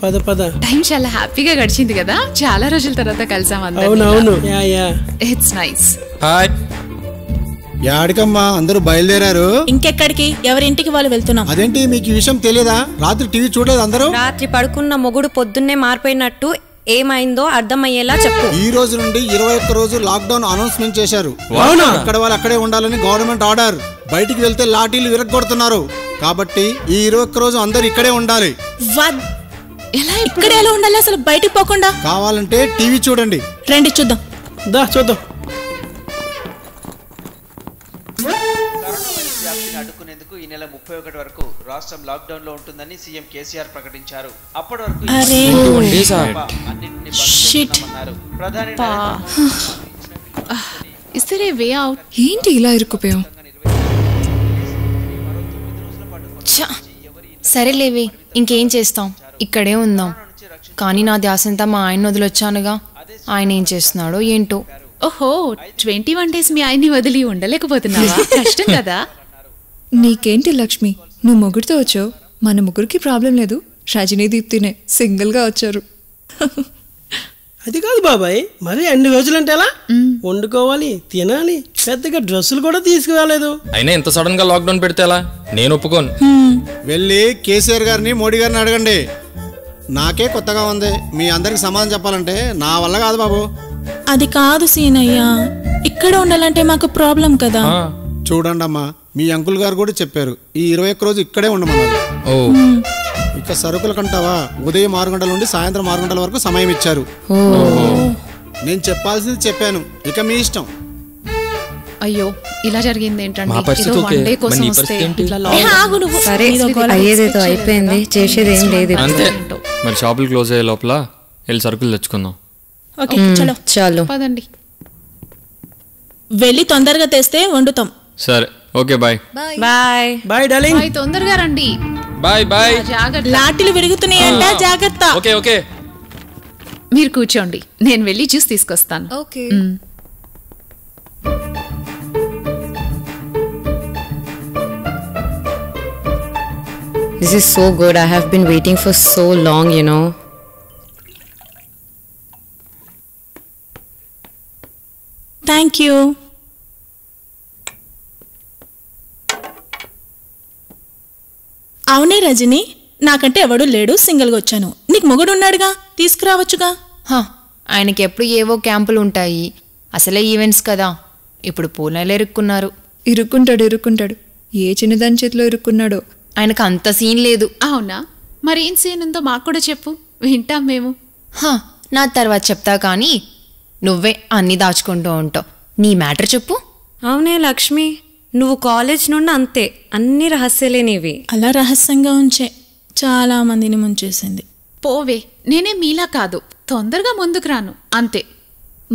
పద పద. టైం చాలా హ్యాపీగా గడిచింది కదా, చాలా రోజుల తర్వాత కలిసాం అందరం. అవునవును. It's nice. హాయ్. యాడికమ్మా అందరూ బయలుదేరారు? ఇంకెక్కడికి, ఎవరింటికి వాళ్ళు వెళ్తున్నాం. అదేంటి మీకు ఈ విషయం తెలియదా? రాత్రి టీవీ చూడలేదు అందరూ? రాత్రి పడుకున్న మొగుడు పొద్దున్నే మారిపోయినట్టు ఏమైందో అర్థమయ్యేలా చెప్పు. ఈ రోజు నుండి 21 రోజు లాక్డౌన్ అనౌన్స్మెంట్ చేశారు. అక్కడ వాళ్ళు అక్కడే ఉండాలని గవర్నమెంట్ ఆర్డర్. బయటికి వెళ్తే లాఠీలు విరగొడుతున్నారు. కాబట్టి ఈ 21 రోజు అందరు ఇక్కడే ఉండాలి. ఇక్కడ ఎలా ఉండాలి అసలు బయటికి పోకుండా? కావాలంటే టీవీ చూడండి. రండి చూద్దాం. చూద్దాం. అడ్డుకునేందుకు ఈ నెల 31 వరకు రాష్ట్రం లాక్డౌన్ లో ఉంటుందని సీఎం కేసీఆర్ ప్రకటించారు. అప్పటి వరకు ఏంటి ఇలా ఇరుక్కుపోయాం? సరేలేవి, ఇంకేం చేస్తాం, ఇక్కడే ఉందాం. కానీ నా ధ్యాసంతా మా ఆయన వదిలొచ్చానుగా, ఆయన ఏం చేస్తున్నాడో ఏంటో. ఓహో, 21 days మీ ఆయన్ని వదిలి ఉండలేకపోతున్నావా? కష్టం కదా. నీకేంటి లక్ష్మి, నువ్వు మొగుడితో వచ్చావు, మన ముగ్గురికి ప్రాబ్లం లేదు. రజనీ దీప్తినే సింగిల్ గా వచ్చారు. అది కాదు బాబాయ్, మరి అన్ని రోజులంటే ఎలా? వండుకోవాలి, తినాలి, పెద్దగా డ్రెస్సులు కూడా తీసుకురాలేదు. అయినా ఇంత సడన్ గా లాక్డౌన్ పెడితే ఎలా? నేను ఒప్పుకోను. వెళ్ళి కేసీఆర్ గారిని, మోడీ గారిని అడగండి. నాకే కొత్తగా ఉంది. మీ అందరికి సమాధానం చెప్పాలంటే నా వల్ల కాదు బాబు. అది కాదు సీనయ్య, ఇక్కడ ఉండాలంటే మాకు ప్రాబ్లం కదా. చూడండి అమ్మా, మీ అంకుల్ గారు కూడా చెప్పారు ఈ 21 రోజు ఇక్కడే ఉండమన్నారు. ఇక సరుకుల కంటావా, ఉదయం 6 గంటల నుండి సాయంత్రం 6 గంటల వరకు సమయం ఇచ్చారు. నేను చెప్పాల్సింది చెప్పాను, ఇక మీ ఇష్టం. అయ్యో, ఇలా జరిగింది ఏంటంటే అయ్యేదేదో అయిపోయింది, చేసేది ఏం లేదు. అంతే, మరి షాపులు క్లోజ్ అయ్యే లోపల వెళ్ళి సరుకులు తెచ్చుకుందాం. చాలు పదండి. వెళ్ళి తొందరగా తెస్తే వండుతాం. సరే, okay, bye. Bye bye darling. తొందరగా రండి. Bye bye. లాఠీలు విరుగుతున్నాయంట, జాగ్రత్త. Okay okay. మీరు కూర్చోండి, నేను వెళ్ళి జ్యూస్ తీసుకొస్తాను. Okay. This is so good. I have been waiting for so long, you know. Thank you. అవునే రజని, నాకంటే ఎవడూ లేడు, సింగిల్గా వచ్చాను. నీకు మొగుడు ఉన్నాడుగా, తీసుకురావచ్చుగా. ఆయనకి ఎప్పుడు ఏవో క్యాంపులు ఉంటాయి, అసలే ఈవెంట్స్ కదా. ఇప్పుడు పూణేలో ఇరుక్కున్నారు. ఇరుక్కుంటాడు. ఏ చిన్నదాని చేతిలో ఇరుక్కున్నాడో. ఆయనకు అంత సీన్ లేదు. అవునా? మరి ఏం సీన్ ఉందో మాకు కూడా చెప్పు, వింటాం మేము. నా తర్వాత చెప్తా, కానీ నువ్వే అన్ని దాచుకుంటూ ఉంటావు. నీ మ్యాటర్ చెప్పు. అవునే లక్ష్మి, నువ్వు కాలేజ్ నుండి అంతే, అన్ని రహస్యాలేనివి. అలా రహస్యంగా ఉంచే చాలా మందిని ముంచేసింది. పోవే, నేనే మీలా కాదు, తొందరగా ముందుకు రాను అంతే.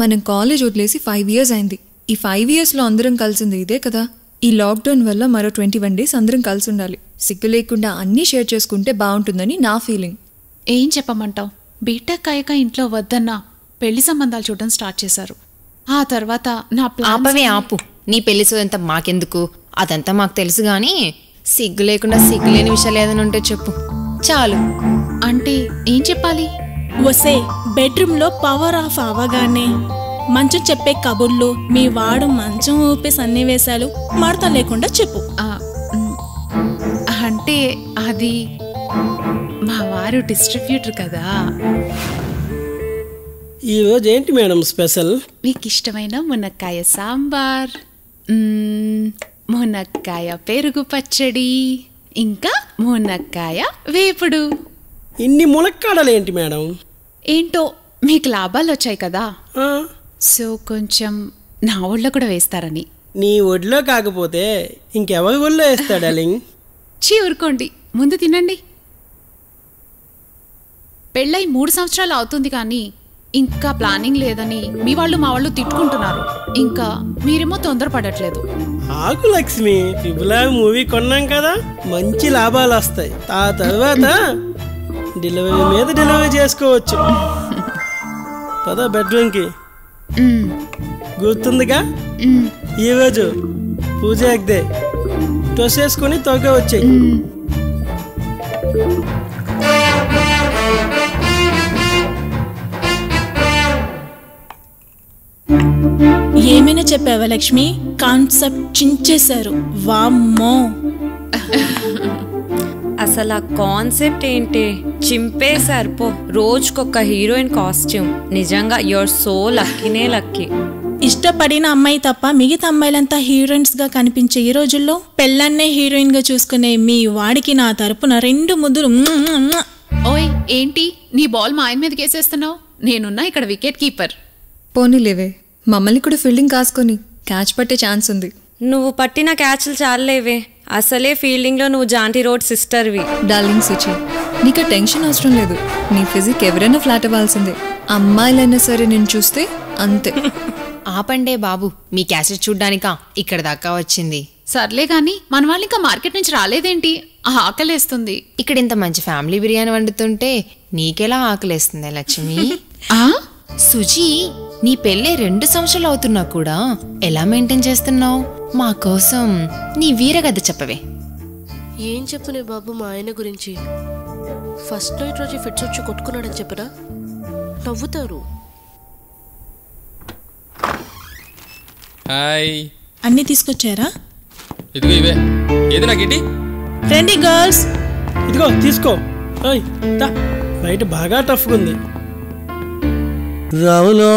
మనం కాలేజ్ వదిలేసి 5 years అయింది. ఈ 5 yearsలో అందరం కలిసింది ఇదే కదా. ఈ లాక్డౌన్ వల్ల మరో 21 days అందరం కలిసి ఉండాలి. సిగ్గు లేకుండా అన్నీ షేర్ చేసుకుంటే బాగుంటుందని నా ఫీలింగ్. ఏం చెప్పమంటావు? బీటెక్ అయ్యాక ఇంట్లో వద్దన్నా పెళ్లి సంబంధాలు చూడడం స్టార్ట్ చేశారు. ఆ తర్వాత నా ఆపు. నీ పెళ్లి సోదంతా మాకెందుకు, అదంతా మాకు తెలుసు. గానీ సిగ్గు లేకుండా సిగ్గులేని విషయాలు ఏదైనా ఉంటే చెప్పు చాలు. అంటే ఏం చెప్పాలి? వసే, బెడ్రూమ్లో పవర్ ఆఫ్ అవగానే మంచం చెప్పే కబుర్లు, మీ వాడు మంచం ఊపే సన్నివేశాలు మడత లేకుండా చెప్పు. అంటే అది మా వారు డిస్ట్రిబ్యూటర్ కదా. ఈరోజు ఏంటి మేడం స్పెషల్? మీకు ఇష్టమైన మునక్కాయ సాంబార్, మునక్కాయ పెరుగు పచ్చడి, ఇంకా మునక్కాయ వేపుడు. ఇన్ని మునక్కాడలు ఏంటి మేడం? ఏంటో మీకు లాభాలు వచ్చాయి కదా, సో కొంచెం నా ఒళ్ళో కూడా వేస్తారని. నీ ఒడిలో కాకపోతే ఇంకెవరి ఒళ్ళో వేస్తాడు డార్లింగ్? ఊరుకోండి, ముందు తినండి. పెళ్ళై 3 సంవత్సరాలు అవుతుంది కానీ ఇంకా ప్లానింగ్ లేదని మీ వాళ్ళు మా వాళ్ళు తిట్టుకుంటున్నారు. ఇంకా మీరేమో తొందరపడట్లేదు. ఆకు లక్ష్మి, ట్రిపుల్ మూవీ కొన్నాం కదా, మంచి లాభాలు వస్తాయి. ఆ తర్వాత డెలివరీ మీద డెలివరీ చేసుకోవచ్చు. పద బెడ్రూమ్కి. గుర్తుందిగా, ఈరోజు పూజ ఎగ్దే డ్రెస్ వేసుకొని త్వరగా వచ్చాయి. ఏమైనా చెప్పావా లక్ష్మి? కాన్సెప్ట్ చించేశారు. వామ్మో. అసలు ఆ కాన్సెప్ట్ ఏంటి చింపేశారు పో. రోజుకొక హీరోయిన్ కాస్ట్యూమ్. నిజంగా యువర్ సో లక్కీనే లక్కీ. ఇష్టపడిన అమ్మాయి తప్ప మిగతా అమ్మాయిలంతా హీరోయిన్స్ గా కనిపించే ఈ రోజుల్లో పెళ్ళన్నే హీరోయిన్ గా చూసుకునే మీ వాడికి నా తరపున 2 ముద్దులు. ఓయ్ ఏంటి నీ బాల్ మా ఆయన మీద కేసేస్తున్నావు? నేనున్నా ఇక్కడ వికెట్ కీపర్. పోనీలేవే, మమ్మల్ని కూడా ఫీల్డింగ్ కాసుకొని క్యాచ్ పట్టే ఛాన్స్ ఉంది. నువ్వు పట్టిన క్యాచ్లు చాలేవే. అసలే ఫీల్డింగ్లో నువ్వు జాంటీ రోడ్ సిస్టర్వి. డార్లింగ్ సుచి, నీకు టెన్షన్ అవసరం లేదు. నీ ఫిజిక్ ఎవరైనా ఫ్లాట్ అవ్వాల్సిందే. అమ్మాయిలైనా సరే నేను చూస్తే అంతే. ఆపండే బాబు, మీ క్యాసెట్ చూడ్డానికా ఇక్కడ దాకా వచ్చింది. సర్లే గాని మన వాళ్ళు ఇంకా మార్కెట్ నుంచి రాలేదేంటి? ఆకలేస్తుంది. ఇక్కడ ఇంత మంచి ఫ్యామిలీ బిర్యానీ వండుతుంటే నీకెలా ఆకలేస్తుంది లక్ష్మి? సుజీ, నీ పెళ్ళే 2 సంవత్సరాలు అవుతున్నా కూడా ఎలా మెయింటైన్ చేస్తున్నావు? మా కోసం నీ వీరగద్ద చెప్పవే. ఏం చెప్పునే బాబు మా ఆయన గురించి? ఫస్ట్ నైట్ రోజు ఫిట్స్ వచ్చి కొట్టుకున్నాడని చెప్పరా? నవ్వుతారు. హాయ్. అన్నీ తీసుకొచ్చారా? ఇదిగో ఇవే. ఏది నాకేంటి? రండి గర్ల్స్. ఇదిగో తీసుకో. ఓయ్ దా, బయట బాగా టఫ్గా ఉంది. రాములో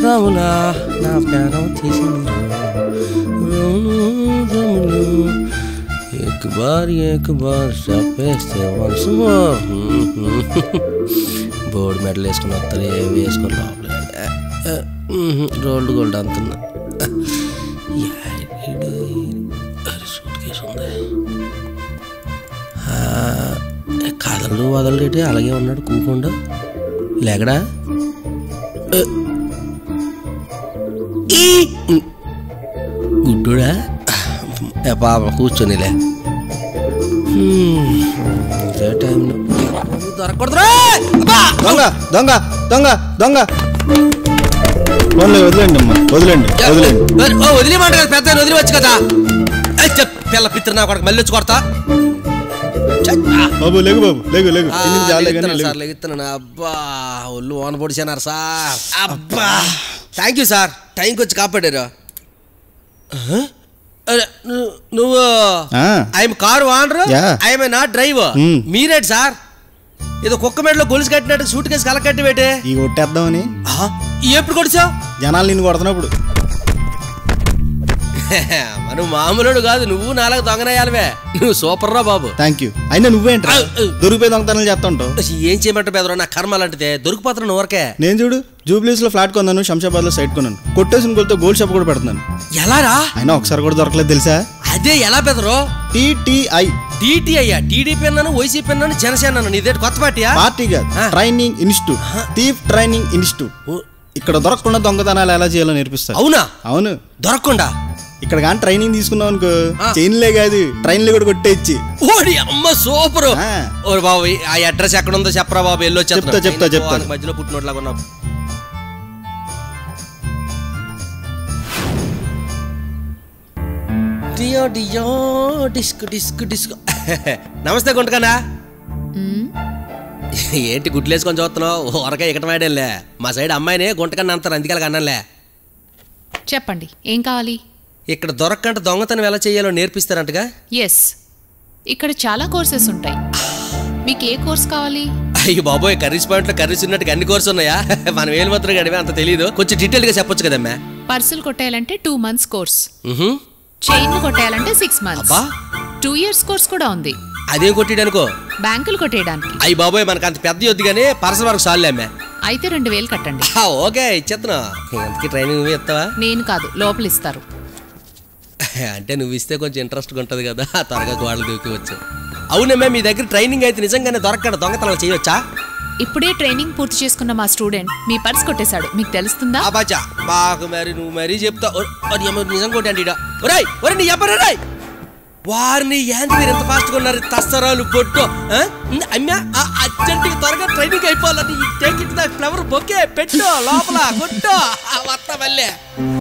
రాములా నా ప్రాణం తీసింది. ఏక్ బార్ చెప్పేస్తే వన్స్ మోర్. బోర్డు మెడల్ వేసుకుని వస్తారు, ఏమి వేసుకొని లోపల రోల్డ్ గోల్డ్ అంటున్నా. సూట్ కేసు ఉంది. కదలడు వదలడేటి అలాగే ఉన్నాడు కూకుండా. లేకడా గుడ్డుడా పాప కూర్చొనిలే. ఇదే టైంలో దొరకకూడదురా. దొంగ దొంగ దొంగ దొంగ. వదిలేండి అమ్మా, వదిలేండి వదిలేండి. వదిలేమంట కదా, పెద్ద వదిలేవచ్చు కదా. పిల్ల పిత్ర నా కొడుకు మళ్ళీ వచ్చి కొడతా. బాబు లేగు, బాబు లేగు లేగు. సార్ లెగుతున్నాను. అబ్బా ఒళ్ళు ఓన పొడిచానారు సార్. అబ్బా థ్యాంక్ యూ సార్, టైంకి వచ్చి కాపాడారు. నువ్వు I'm car owner, I'm not driver. మీరేంటి సార్ ఏదో కుక్క మెడలో గొలుసు కట్టినట్టు సూట్ కేసు కలకట్టి పెట్టే ఈ కొట్టేద్దామని? ఎప్పుడు కొడిచావు? జనాలు నిన్ను కొడుతున్నప్పుడు. నువ్వు మామూలుడు కాదు, నువ్వు నాలుగు దొంగనయ్యాలవే. నువ్వు సూపర్ రా బాబు. Thank you. అయినా నువ్వేంట్రా దొరికిపోయి దొంగతనాలు చేస్తా ఉంటావు? ఏం చేయమంట పెదరా, నా కర్మ లాంటిదే. దొరికిపోతున్నాను ఊరకే. నేను చూడు జూబ్లీస్ లో ఫ్లాట్ కొన్నాను, శంషాబాద్ లో సైట్ కొన్నాను. కొట్టేసిన కొలతో గోల్డ్ షాప్ కూడా పెడుతున్నాను. ఎలా రా? అయినా ఒకసారి కూడా దొరకలేదు తెలుసా? అదే ఎలా పెదరు? టీటీఐ. టీటీఐ టీడీపీ అన్నాను, వైసీపీ అన్నాను, జనసేన అన్నాను. నీదే కొత్త పార్టీయా? పార్టీ కాదు, training institute. Thief training institute. ఇక్కడ దొరకకుండా దొంగతనాలు ఎలా చేయాలో నేర్పిస్తారు. అవునా? అవును. దొరకకుండా ఇక్కడ కానీ ట్రైనింగ్ తీసుకున్నావు అనుకో, చైన్లే కాదు ట్రైన్లే కూడా కొట్టేచ్చి. ఓడి అమ్మ సూపర్. ఓ బాబు ఆ అడ్రస్ ఎక్కడ ఉందో చెప్పరా బాబు. ఎల్లో చెప్తా చెప్తా చెప్తా. మధ్యలో పుట్టినోట్లాగా ఉన్నావు. డియో డియో డిస్క్ డిస్క్ డిస్క్. నమస్తే గుంటకన్నా. ఏంటి గుడ్లేసుకొని చూస్తున్నావు? ఊరగా ఇక్కడ వాడేలే. మా సైడ్ అమ్మాయినే గుంటకన్నా అంటారు, అందుకే అన్నాలే. చెప్పండి ఏం కావాలి? ఇక్కడ దొరక్కంటే దొంగతనం ఎలా చేయాలో నేర్పిస్తారంటగా? ఎస్, ఇక్కడ చాలా కోర్సెస్ ఉంటాయి. మీకు ఏ కోర్స్ కావాలి? అయ్యో బాబోయ్, కర్రీస్ పాయింట్ లో కర్రీస్ ఉన్నట్టుగా అన్ని కోర్సు ఉన్నాయా? మనం ఏలు మాత్రం గడివే, అంత తెలియదు. కొంచెం డీటెయిల్ గా చెప్పొచ్చు కదమ్మా. పర్సులు కొట్టేయాలంటే 2 months కోర్స్. చైన్లు కొట్టేయాలంటే 6 months. 2 years కోర్స్ కూడా ఉంది. అదేం కొట్టేయడానికో? బ్యాంకులు కొట్టేయడానికి. అయ్యి బాబోయ్, మనకు అంత పెద్ద వద్దు కానీ పర్సల్ వరకు సాల్లే అమ్మా. అయితే 2000 కట్టండి. ఓకే ఇచ్చేస్తున్నా. ఎంతకి ట్రైనింగ్ నువ్వు ఇస్తావా? నేను కాదు, లోపల ఇస్తారు. అంటే నువ్వు ఇస్తే కొంచెం ఇంట్రెస్ట్గా ఉంటుంది కదా, త్వరగా గోడలు దూకివచ్చు. అవునమ్మా, మీ దగ్గర ట్రైనింగ్ అయితే నిజంగానే దొరకకుండా దొంగతనాలు చేయవచ్చా? ఇప్పుడే ట్రైనింగ్ పూర్తి చేసుకున్న మా స్టూడెంట్ మీ పర్స్ కొట్టేశాడు, మీకు తెలుస్తుందా? అబాచా బాగా మరి నువ్వు మరీ చెప్తా. నిజం కొట్టండి. ఒరేయ్ ఒరే నీ అబ్బా రే, వారిని ఏంటి మీరు ఎంత ఫాస్ట్గా ఉన్నారు? తస్తరాలు పొట్టు అమ్మా, అర్జెంట్గా త్వరగా ట్రైనింగ్ అయిపోవాలని take it the flower bouquet పెట్టు లోపల కొట్టు వస్తా మళ్ళీ.